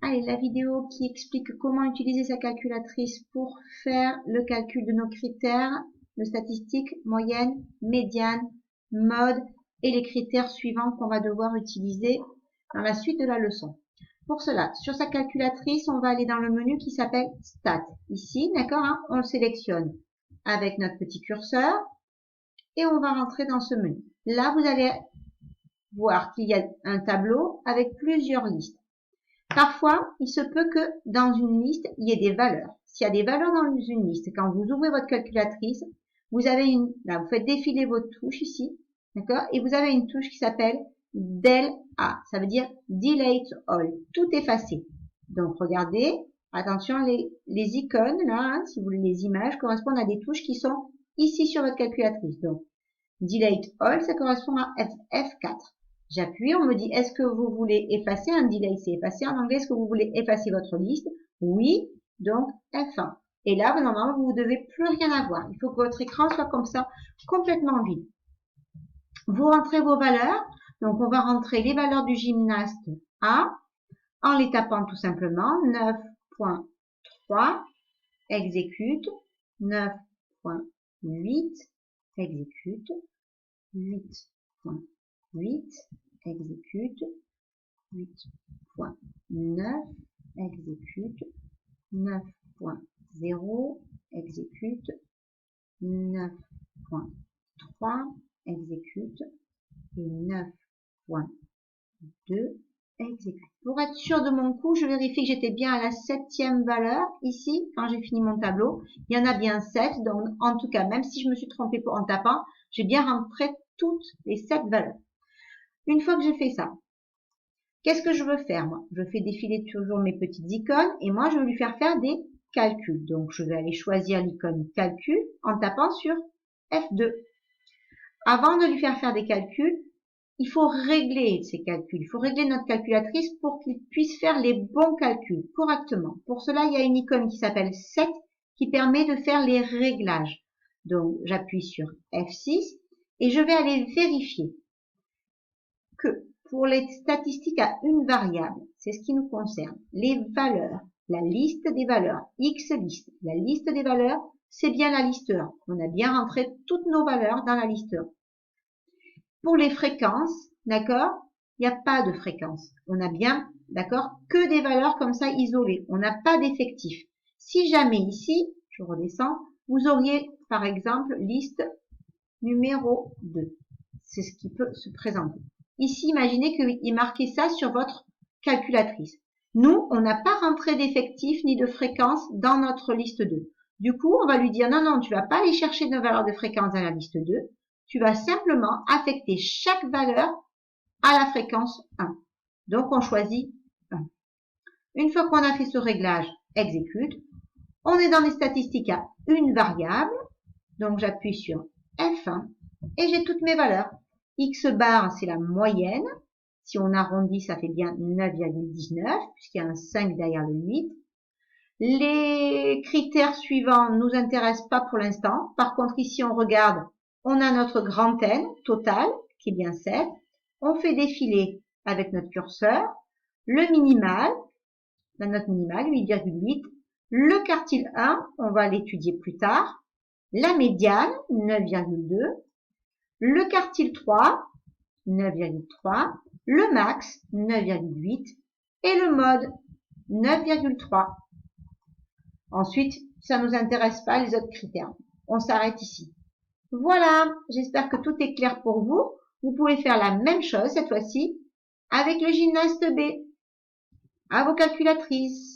Allez, la vidéo qui explique comment utiliser sa calculatrice pour faire le calcul de nos critères de statistiques, moyenne, médiane, mode et les critères suivants qu'on va devoir utiliser dans la suite de la leçon. Pour cela, sur sa calculatrice, on va aller dans le menu qui s'appelle Stats. Ici, d'accord, hein, on le sélectionne avec notre petit curseur et on va rentrer dans ce menu. Là, vous allez voir qu'il y a un tableau avec plusieurs listes. Parfois, il se peut que dans une liste, il y ait des valeurs. S'il y a des valeurs dans une liste, quand vous ouvrez votre calculatrice, vous avez là, vous faites défiler votre touche ici, d'accord, et vous avez une touche qui s'appelle Del A, ça veut dire Delete All, tout effacé. Donc, regardez, attention, les icônes, là, hein, si vous voulez, les images correspondent à des touches qui sont ici sur votre calculatrice. Donc, Delete All, ça correspond à F4. J'appuie, on me dit, est-ce que vous voulez effacer un delay, c'est effacer en anglais, est-ce que vous voulez effacer votre liste? Oui, donc F1. Et là, normalement, vous ne devez plus rien avoir. Il faut que votre écran soit comme ça, complètement vide. Vous rentrez vos valeurs. Donc, on va rentrer les valeurs du gymnaste A en les tapant tout simplement. 9.3, exécute. 9.8, exécute. 8.8, exécute, 8.9, exécute, 9.0, exécute, 9.3, exécute, et 9.2, exécute. Pour être sûr de mon coup, je vérifie que j'étais bien à la 7e valeur, ici, quand j'ai fini mon tableau. Il y en a bien 7, donc en tout cas, même si je me suis trompée en tapant, j'ai bien rentré toutes les 7 valeurs. Une fois que j'ai fait ça, qu'est-ce que je veux faire, moi? Je fais défiler toujours mes petites icônes et moi, je veux lui faire des calculs. Donc, je vais aller choisir l'icône calcul en tapant sur F2. Avant de lui faire des calculs, il faut régler ces calculs. Il faut régler notre calculatrice pour qu'il puisse faire les bons calculs correctement. Pour cela, il y a une icône qui s'appelle Set qui permet de faire les réglages. Donc, j'appuie sur F6 et je vais aller vérifier que pour les statistiques à une variable, c'est ce qui nous concerne, les valeurs, la liste des valeurs, X liste, la liste des valeurs, c'est bien la liste 1. On a bien rentré toutes nos valeurs dans la liste 1. Pour les fréquences, d'accord, il n'y a pas de fréquence. On a bien, d'accord, que des valeurs comme ça isolées. On n'a pas d'effectif. Si jamais ici, je redescends, vous auriez par exemple liste numéro 2. C'est ce qui peut se présenter. Ici, imaginez qu'il est marqué ça sur votre calculatrice. Nous, on n'a pas rentré d'effectif ni de fréquence dans notre liste 2. Du coup, on va lui dire non, non, tu vas pas aller chercher nos valeurs de fréquence dans la liste 2. Tu vas simplement affecter chaque valeur à la fréquence 1. Donc, on choisit 1. Une fois qu'on a fait ce réglage, exécute. On est dans les statistiques à une variable. Donc, j'appuie sur F1 et j'ai toutes mes valeurs. X bar, c'est la moyenne. Si on arrondit, ça fait bien 9,19, puisqu'il y a un 5 derrière le 8. Les critères suivants ne nous intéressent pas pour l'instant. Par contre, ici, on regarde, on a notre grand N total, qui est bien 7. On fait défiler avec notre curseur le minimal, la note minimale, 8,8. Le quartile 1, on va l'étudier plus tard. La médiane, 9,2. Le quartile 3, 9,3. Le max, 9,8. Et le mode, 9,3. Ensuite, ça ne nous intéresse pas les autres critères. On s'arrête ici. Voilà, j'espère que tout est clair pour vous. Vous pouvez faire la même chose cette fois-ci avec le gymnaste B. À vos calculatrices.